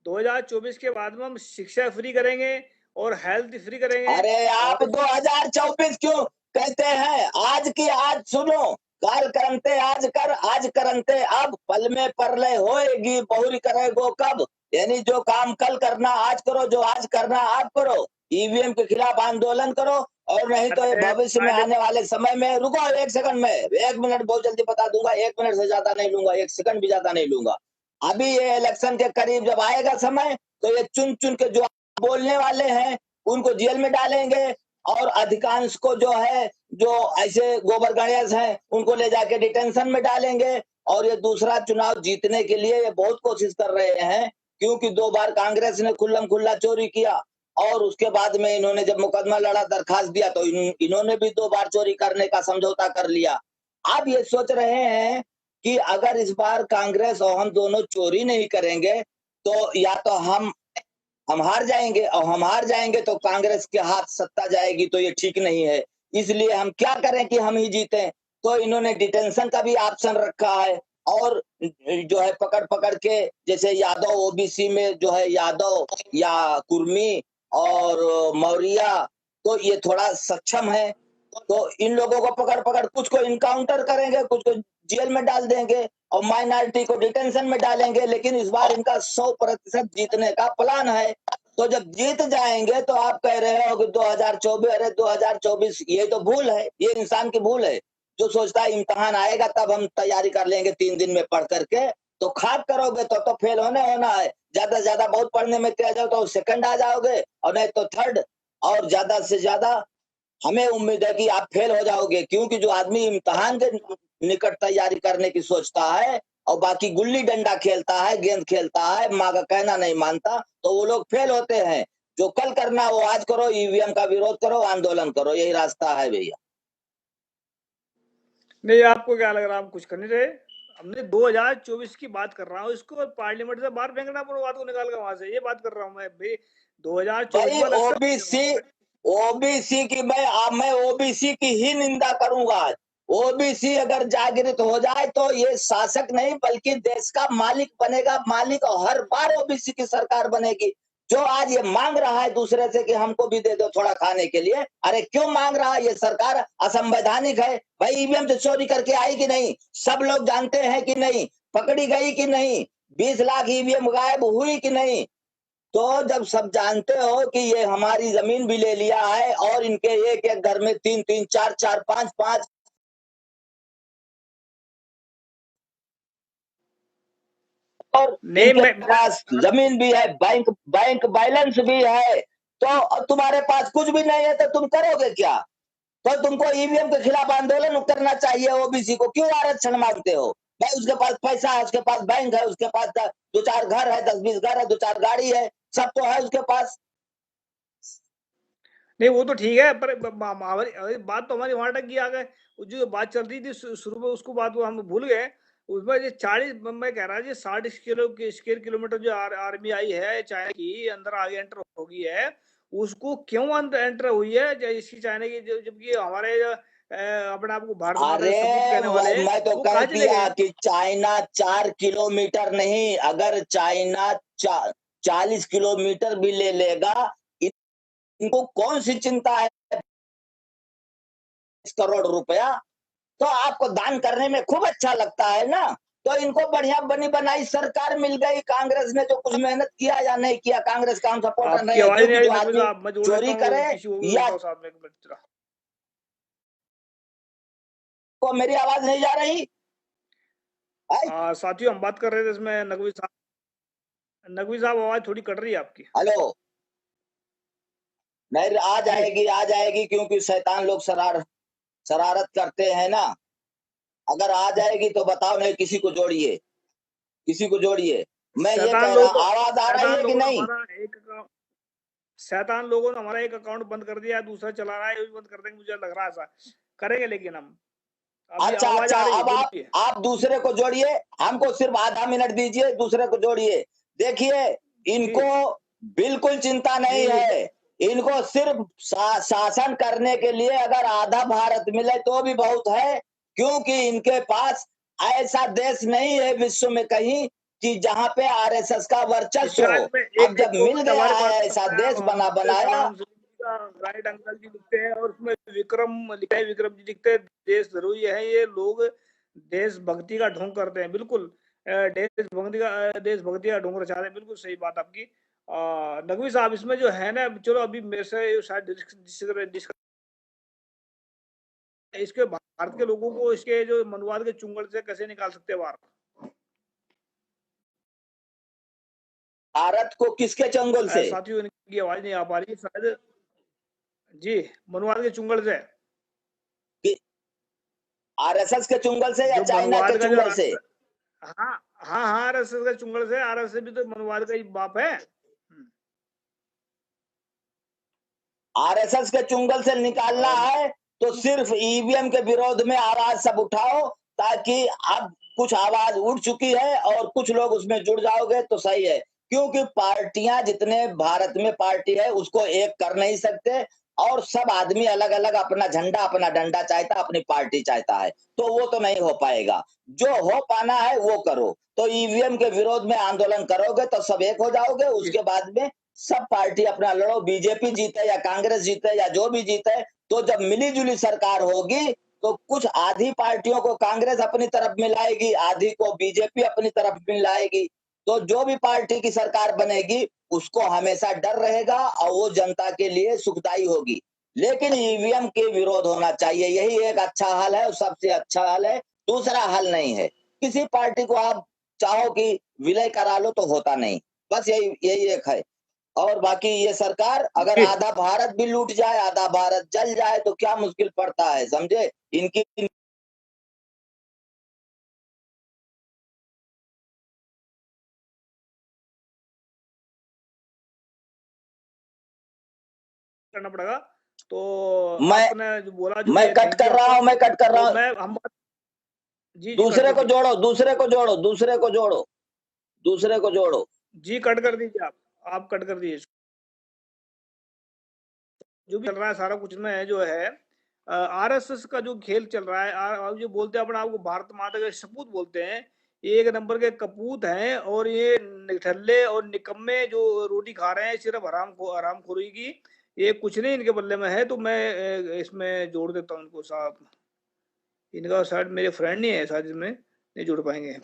[SPEAKER 1] 2024 के बाद में हम शिक्षा फ्री करेंगे और हेल्थ फ्री करेंगे।
[SPEAKER 2] अरे आप
[SPEAKER 1] और
[SPEAKER 2] 2024 क्यों कहते हैं? आज की आज सुनो, काल करंते आज कर, आज करंते अब, पल में परलय होएगी, बहुरी करेगो कब। यानी जो काम कल करना आज करो, जो आज करना आप करो। ईवीएम के खिलाफ आंदोलन करो, और नहीं तो ये
[SPEAKER 1] अरे
[SPEAKER 2] भविष्य में आने वाले समय में, रुको 1 सेकंड में, 1 मिनट बहुत जल्दी बता दूंगा, 1 मिनट से ज्यादा नहीं लूंगा, 1 सेकंड भी ज्यादा नहीं लूंगा। अभी ये इलेक्शन के करीब जब आएगा समय, तो ये चुन चुन के जो बोलने वाले हैं उनको जेल में डालेंगे, और अधिकांश को जो है, जो ऐसे गोबर गणेश हैं, उनको ले जाके डिटेंशन में डालेंगे। और ये दूसरा चुनाव जीतने के लिए ये बहुत कोशिश कर रहे हैं, क्योंकि 2 बार कांग्रेस ने खुल्लम खुल्ला चोरी किया, और उसके बाद में इन्होंने जब मुकदमा लड़ा, दरखास्त दिया, तो इन्होंने भी 2 बार चोरी करने का समझौता कर लिया। अब ये सोच रहे हैं कि अगर इस बार कांग्रेस और हम दोनों चोरी नहीं करेंगे, तो या तो हम हार जाएंगे, और हम हार जाएंगे तो कांग्रेस के हाथ सत्ता जाएगी, तो ये ठीक नहीं है। इसलिए हम क्या करें कि हम ही जीतें। तो इन्होंने डिटेंशन का भी ऑप्शन रखा है, और जो है पकड़ पकड़ के, जैसे यादव ओबीसी में जो है यादव या कुर्मी और मौर्य, तो ये थोड़ा सक्षम है। तो इन लोगों को पकड़ पकड़ कुछ को इनकाउंटर करेंगे, कुछ को जेल में डाल देंगे, और माइनॉरिटी को डिटेंशन में डालेंगे। लेकिन इस बार इनका 100% जीतने का प्लान है। तो जब जीत जाएंगे तो आप कह रहे हो कि 2024, अरे 2024 ये तो भूल है, ये इंसान की भूल है जो सोचता है इम्तिहान आएगा तब हम तैयारी कर लेंगे 3 दिन में पढ़ करके। तो खाक करोगे तो फेल होना है। ज्यादा से ज्यादा बहुत पढ़ने में तेज हो तो सेकंड आ जाओगे, और नहीं तो थर्ड, और ज्यादा से ज्यादा हमें उम्मीद है कि आप फेल हो जाओगे। क्योंकि जो आदमी इम्तिहान के निकट तैयारी करने की सोचता है, और बाकी गुल्ली डंडा खेलता है, गेंद खेलता है, माँ का कहना नहीं मानता, तो वो लोग फेल होते हैं। जो कल करना वो आज करो, ईवीएम का विरोध करो, आंदोलन करो, यही रास्ता है भैया।
[SPEAKER 1] नहीं, आपको क्या लग रहा है हम कुछ करने रहे? हमने 2024 की बात कर रहा हूँ, इसको पार्लियामेंट से बाहर फेंकना पूरी बात को निकाल कर वहां से, ये बात कर रहा हूँ मैं भाई। 2024
[SPEAKER 2] भाई
[SPEAKER 1] में अलग
[SPEAKER 2] ओबीसी,
[SPEAKER 1] से
[SPEAKER 2] ओबीसी की मैं ओबीसी की ही निंदा करूंगा। ओबीसी अगर जागृत हो जाए तो ये शासक नहीं बल्कि देश का मालिक बनेगा, मालिक, और हर बार ओबीसी की सरकार बनेगी। जो आज ये मांग रहा है दूसरे से कि हमको भी दे दो थोड़ा खाने के लिए, अरे क्यों मांग रहा है? ये सरकार असंवैधानिक है भाई। ईवीएम से चोरी करके आई कि नहीं, सब लोग जानते हैं कि नहीं, पकड़ी गई कि नहीं, 20 लाख ईवीएम गायब हुई कि नहीं। तो जब सब जानते हो कि ये हमारी जमीन भी ले लिया है, और इनके एक एक घर में 3-3, 4-4, 5-5, और
[SPEAKER 1] नहीं
[SPEAKER 2] इनके
[SPEAKER 1] मैं
[SPEAKER 2] पास जमीन भी है, बैंक बैंक बैलेंस भी है, तो तुम्हारे पास कुछ भी नहीं है तो तुम करोगे क्या? तो तुमको ईवीएम के खिलाफ आंदोलन करना चाहिए। ओबीसी को क्यों आरक्षण मांगते हो भाई? उसके पास पैसा है, उसके पास बैंक है, उसके पास 2-4 घर है, 10-20 घर है, 2-4 गाड़ी है, सब तो है उसके पास।
[SPEAKER 1] नहीं, वो तो ठीक है, पर हमारी अरे बात तो हमारी वहां तक की आ गए। वो जो बात चल रही थी शुरू में, उसको बात को हम भूल गए। उसमें ये 40, मैं कह रहा जी 60 स्क्वायर किलोमीटर जो आर्मी आई है चाइना की, अंदर आगे एंटर होगी है, उसको क्यों अंदर एंटर हुई है इसकी चाइना की, जबकि हमारे अपने आप को भारत माता के सपूत
[SPEAKER 2] अरे
[SPEAKER 1] कहने वाले,
[SPEAKER 2] मैं तो
[SPEAKER 1] वो
[SPEAKER 2] कह
[SPEAKER 1] कहाँ चले
[SPEAKER 2] दिया
[SPEAKER 1] गए?
[SPEAKER 2] कि चाइना 4 किलोमीटर नहीं, अगर चाइना 40 किलोमीटर भी ले लेगा, इनको कौन सी चिंता है 20 करोड़ रुपया? तो आपको दान करने में खूब अच्छा लगता है ना। तो इनको बढ़िया बनी बनाई सरकार मिल गई। कांग्रेस ने जो कुछ मेहनत किया या नहीं किया, कांग्रेस का हम सपोर्टर
[SPEAKER 1] आपकी
[SPEAKER 2] नहीं है,
[SPEAKER 1] आवाज नहीं
[SPEAKER 2] क्योंकि
[SPEAKER 1] आ रही
[SPEAKER 2] जो
[SPEAKER 1] नकवी
[SPEAKER 2] आदमी
[SPEAKER 1] साहब, मैं जोड़ देता
[SPEAKER 2] चोरी
[SPEAKER 1] हूँ,
[SPEAKER 2] करे
[SPEAKER 1] किसी को भी
[SPEAKER 2] या
[SPEAKER 1] जोड़ता हूँ साथ में, एक मिनट जरा।
[SPEAKER 2] को मेरी आवाज नहीं जा रही है?
[SPEAKER 1] साथियों, हम बात कर रहे थे इसमें, नकवी साहब आवाज थोड़ी कट रही है आपकी।
[SPEAKER 2] हेलो, नहीं
[SPEAKER 1] जी
[SPEAKER 2] आ जाएगी, क्योंकि शैतान लोग शरारत करते हैं ना। अगर आ जाएगी तो बताओ, नहीं किसी को जोड़िए, किसी को जोड़िए। मैं ये
[SPEAKER 1] शैतान
[SPEAKER 2] कह रहा,
[SPEAKER 1] लोग
[SPEAKER 2] आवाज आ रही
[SPEAKER 1] शैतान
[SPEAKER 2] है कि
[SPEAKER 1] लोगों ने
[SPEAKER 2] नहीं?
[SPEAKER 1] हमारा एक अकाउंट शैतान लोगों ने हमारा एक अकाउंट बंद कर दिया है, दूसरा चला रहा है, ये भी बंद कर देंगे, मुझे लग रहा है ऐसा करेंगे। लेकिन हम अभी
[SPEAKER 2] अच्छा
[SPEAKER 1] आवाज
[SPEAKER 2] अच्छा,
[SPEAKER 1] आ रही है,
[SPEAKER 2] अब
[SPEAKER 1] बोलिए।
[SPEAKER 2] आप दूसरे को जोड़िए, हमको सिर्फ आधा मिनट दीजिए, दूसरे को जोड़िए। देखिए,
[SPEAKER 1] जी
[SPEAKER 2] इनको बिल्कुल चिंता
[SPEAKER 1] जी
[SPEAKER 2] नहीं
[SPEAKER 1] जी।
[SPEAKER 2] है। इनको सिर्फ शासन करने के लिए अगर आधा भारत मिले तो भी बहुत है, क्योंकि इनके पास ऐसा देश नहीं है विश्व में कहीं कि जहां पे आरएसएस का वर्चस्व
[SPEAKER 1] इतिहास
[SPEAKER 2] हो।
[SPEAKER 1] में
[SPEAKER 2] अब
[SPEAKER 1] एक
[SPEAKER 2] जब
[SPEAKER 1] दो
[SPEAKER 2] मिल
[SPEAKER 1] मिनट
[SPEAKER 2] गया
[SPEAKER 1] हमारे
[SPEAKER 2] है
[SPEAKER 1] पास
[SPEAKER 2] ऐसा
[SPEAKER 1] है,
[SPEAKER 2] देश
[SPEAKER 1] और हम
[SPEAKER 2] बना
[SPEAKER 1] आपसे
[SPEAKER 2] बनाया,
[SPEAKER 1] सलाम का राइट अंकल जी लिखते हैं और उसमें विक्रम लिखा है, विक्रम जी लिखते हैं देश जरूरी है। ये लोग देशभक्ति का ढोंग करते हैं, बिल्कुल देशभक्ति का ढोंग रचा रहे हैं। बिल्कुल सही बात आपकी। नकवी साहब इसमें जो है ना, चलो अभी मेरे से शायद डिस्कस इसके भारत के लोगों को इसके जो मनवाद के चुंगल से कैसे निकाल सकते हैं बाहर?
[SPEAKER 2] भारत को किसके चंगुल से?
[SPEAKER 1] साथियों इनकी आवाज नहीं आ पा रही शायद। जी, मनवाद के चुंगल से।
[SPEAKER 2] आरएसएस के चुंगल से या
[SPEAKER 1] जो
[SPEAKER 2] चाइना के
[SPEAKER 1] मनवाद का जो
[SPEAKER 2] चुंगल से?
[SPEAKER 1] हाँ हाँ हाँ, आरएसएस के चुंगल से। आरएसएस भी तो मनवाद का ही बाप है।
[SPEAKER 2] आरएसएस के चुंगल से निकालना
[SPEAKER 1] और
[SPEAKER 2] है तो सिर्फ ईवीएम के विरोध में आवाज सब उठाओ, ताकि अब कुछ आवाज उठ चुकी है और कुछ लोग उसमें जुड़ जाओगे तो सही है। क्योंकि पार्टियां जितने भारत में पार्टी है उसको एक कर नहीं सकते, और सब आदमी अलग अलग अपना झंडा अपना डंडा चाहता, अपनी पार्टी चाहता है, तो वो तो नहीं हो पाएगा। जो हो पाना है वो करो। तो ईवीएम के विरोध में आंदोलन करोगे तो सब एक हो जाओगे, उसके बाद में सब पार्टी अपना लड़ो, बीजेपी जीते या कांग्रेस जीते या जो भी जीते, तो जब मिली जुली सरकार होगी तो कुछ आधी पार्टियों को कांग्रेस अपनी तरफ मिलाएगी, आधी को बीजेपी अपनी तरफ मिलाएगी। तो जो भी पार्टी की सरकार बनेगी उसको हमेशा डर रहेगा और वो जनता के लिए सुखदायी होगी। लेकिन ईवीएम के विरोध होना चाहिए, यही एक अच्छा हल है, सबसे अच्छा हल है, दूसरा हल नहीं है। किसी पार्टी को आप चाहो कि विलय करा लो तो होता नहीं, बस यही यही एक है। और बाकी ये सरकार अगर
[SPEAKER 1] जी,
[SPEAKER 2] आधा भारत भी लूट जाए, आधा भारत जल जाए तो क्या मुश्किल पड़ता है, समझे? इनकी
[SPEAKER 1] करना पड़ेगा। तो
[SPEAKER 2] मैं
[SPEAKER 1] आपने जो बोला जो
[SPEAKER 2] मैं
[SPEAKER 1] भी है,
[SPEAKER 2] कट
[SPEAKER 1] थैंक यू
[SPEAKER 2] कर रहा
[SPEAKER 1] आपका।
[SPEAKER 2] हूं, मैं कट कर रहा
[SPEAKER 1] तो
[SPEAKER 2] हूं।
[SPEAKER 1] मैं हम जी जी कट
[SPEAKER 2] दूसरे
[SPEAKER 1] कर
[SPEAKER 2] को
[SPEAKER 1] दीजिए।
[SPEAKER 2] जोड़ो, दूसरे को जोड़ो, दूसरे को जोड़ो, दूसरे को जोड़ो।
[SPEAKER 1] जी कट कर दीजिए आप कट कर दीजिए। जो भी चल रहा है सारा कुछ में जो है आरएसएस का जो खेल चल रहा है। आप जो बोलते हैं अपने आपको भारत माता के सपूत बोलते हैं, ये एक नंबर के कपूत हैं। और ये निठल्ले और निकम्मे जो रोटी खा रहे हैं सिर्फ हरामखोरी की, ये कुछ नहीं इनके बल्ले में है। तो मैं इसमें जोड़ देता हूँ इनको साहब। इनका शायद मेरे फ्रेंड नहीं है, शायद इसमें नहीं जुड़ पाएंगे।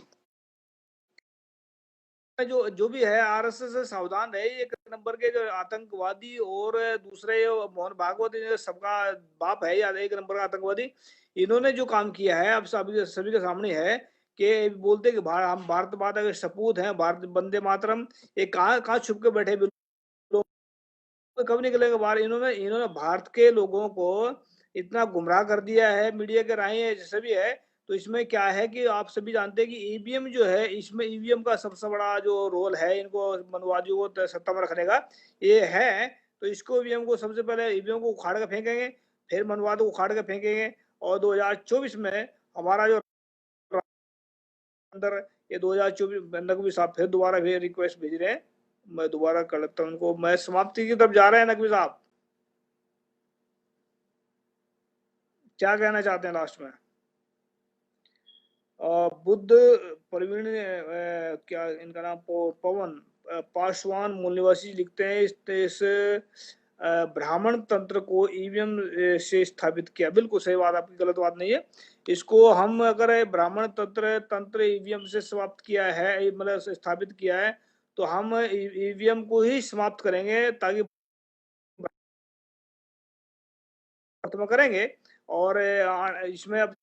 [SPEAKER 1] जो जो भी है आरएसएस से सावधान रहे, एक नंबर के जो आतंकवादी। और दूसरे मोहन भागवत ये सबका बाप है, या एक नंबर का आतंकवादी। इन्होंने जो काम किया है अब सभी के सामने है कि बोलते कि हम भारत माता के सपूत हैं, भारत वंदे मातरम। ये कहाँ कहाँ छुप के बैठे लोग, कब निकलेंगे बाहर? इन्होंने इन्होंने भारत के लोगों को इतना गुमराह कर दिया है, मीडिया के राय जैसे भी है। तो इसमें क्या है कि आप सभी जानते हैं कि ईवीएम जो है, इसमें ईवीएम का सबसे बड़ा जो रोल है इनको मनवादियों को सत्ता में रखने का, ये है। तो इसको ईवीएम को सबसे पहले ईवीएम को उखाड़ के फेंकेंगे, फिर मनवाद को उखाड़ के फेंकेंगे। और 2024 में हमारा जो अंदर, ये 2024 नकवी साहब फिर दोबारा फिर रिक्वेस्ट भेज रहे हैं। मैं दोबारा कर लेता हूँ उनको। मैं समाप्ति की तरफ जा रहे हैं नकवी साहब, क्या कहना चाहते हैं लास्ट में? बुद्ध प्रवीण क्या इनका नाम पवन पासवान मूल निवासी लिखते हैं इस ब्राह्मण तंत्र को ईवीएम से स्थापित किया। बिल्कुल सही बात आपकी, गलत बात नहीं है। इसको हम अगर ब्राह्मण तंत्र तंत्र ईवीएम से समाप्त किया है, मतलब स्थापित किया है, तो हम ईवीएम को ही समाप्त करेंगे, ताकि खत्म करेंगे। और इसमें अब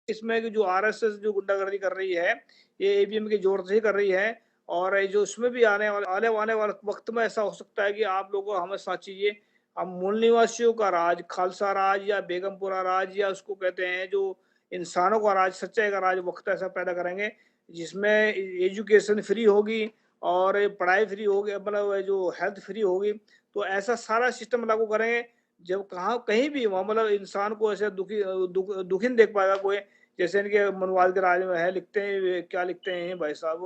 [SPEAKER 1] इसमें जो आरएसएस जो गुंडागर्दी कर रही है, ये ईवीएम के जोर से ही कर रही है। और ये जो उसमें भी आने वाले वक्त में ऐसा हो सकता है कि आप लोगों को हमें साथ चाहिए। हम मूल निवासियों का राज, खालसा राज या बेगमपुरा राज, या उसको कहते हैं जो इंसानों का राज, सच्चाई का राज, वक्त ऐसा पैदा करेंगे जिसमें एजुकेशन फ्री होगी और पढ़ाई फ्री होगी, मतलब जो हेल्थ फ्री होगी। तो ऐसा सारा सिस्टम लागू करेंगे जब कहाँ कहीं भी वहाँ, मतलब इंसान को ऐसे दुखी नहीं देख पाएगा कोई। जैसे इनके मनवाद के राज में है, लिखते हैं क्या लिखते हैं भाई साहब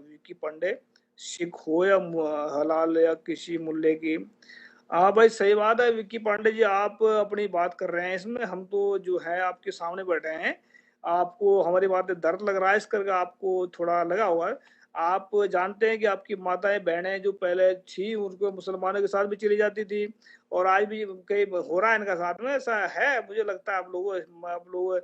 [SPEAKER 1] विकी पांडे, सिख हो या हलाल या किसी मुल्ले की। हाँ भाई सही बात है विक्की पांडे जी, आप अपनी बात कर रहे हैं इसमें, हम तो जो है आपके सामने बैठे हैं। आपको हमारी बात में दर्द लग रहा है, इस करके आपको थोड़ा लगा हुआ है। आप जानते हैं कि आपकी माताएं बहनें जो पहले थी उनको मुसलमानों के साथ भी चली जाती थी और आज भी कई हो रहा है इनका साथ में, ऐसा है मुझे लगता है। आप लोग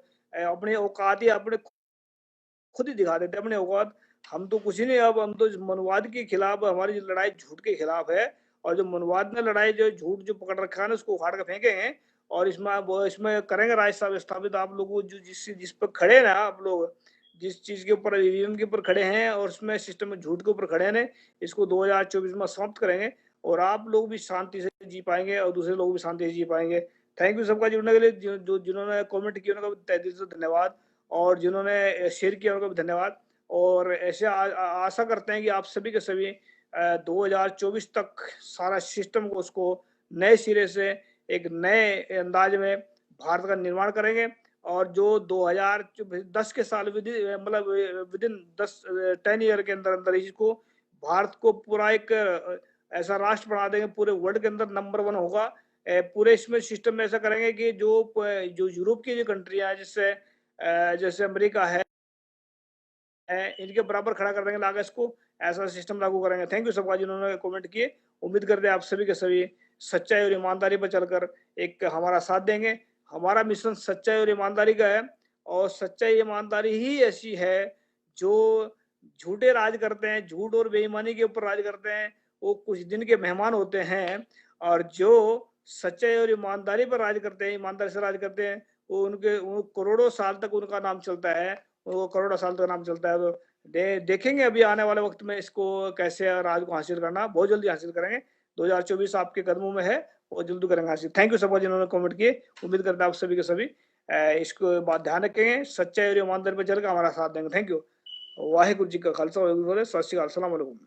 [SPEAKER 1] अपनी औकात ही अपने खुद ही दिखा देते हैं अपने औकात। हम तो कुछ ही नहीं, अब हम तो मनवाद के खिलाफ, हमारी जो लड़ाई झूठ के खिलाफ है और जो मनवाद ने लड़ाई जो झूठ जो पकड़ रखा है ना उसको उखाड़ के फेंकेंगे और इसमें करेंगे राज साहब स्थापित। आप लोग जो जिस पर खड़े ना, आप लोग जिस चीज के ऊपर ईवीएम के ऊपर खड़े हैं और उसमें सिस्टम में झूठ के ऊपर खड़े हैं, इसको 2024 में समाप्त करेंगे और आप लोग भी शांति से जी पाएंगे और दूसरे लोग भी शांति से जी पाएंगे। थैंक यू सबका जुड़ने के लिए, जिन्होंने कमेंट किया उनका तहे दिल से धन्यवाद और जिन्होंने शेयर किया उनको भी धन्यवाद। और ऐसे आशा करते हैं कि आप सभी के सभी 2024 तक सारा सिस्टम को उसको नए सिरे से एक नए अंदाज में भारत का निर्माण करेंगे और जो 2010 के साल मतलब विद इन 10 ईयर के अंदर अंदर इसको भारत को पूरा एक ऐसा राष्ट्र बना देंगे, पूरे वर्ल्ड के अंदर नंबर 1 होगा। पूरे इसमें सिस्टम में ऐसा करेंगे कि जो यूरोप की जो कंट्रियां हैं, जिससे जैसे अमेरिका है, इनके बराबर खड़ा कर देंगे लाके इसको, ऐसा सिस्टम लागू करेंगे। थैंक यू सबका जिन्होंने कमेंट किए। उम्मीद करते हैं आप सभी के सभी सच्चाई और ईमानदारी पर चलकर एक हमारा साथ देंगे। हमारा मिशन सच्चाई और ईमानदारी का है और सच्चाई ईमानदारी ही ऐसी है जो झूठे राज करते हैं, झूठ और बेईमानी के ऊपर राज करते हैं, वो कुछ दिन के मेहमान होते हैं और जो सच्चाई और ईमानदारी पर राज करते हैं, ईमानदारी से राज करते हैं, वो करोड़ों साल तक उनका नाम चलता है, वो करोड़ों साल तक नाम चलता है। तो देखेंगे अभी आने वाले वक्त में इसको कैसे राज को हासिल करना, बहुत जल्दी हासिल करेंगे। 2024 आपके कदमों में है और जल्दी करेंगे हासिल। थैंक यू सबका जिन्होंने कमेंट किए। उम्मीद करते हैं आप सभी के सभी इसको बात ध्यान रखेंगे, सच्चाई और ईमानदारी पर चलकर हमारा साथ देंगे। Thank you. वाहिगुरु जी का खालसा, वाहिगुरु जी की फतेह। सत श्री अकाल, अस्सलाम वालेकुम।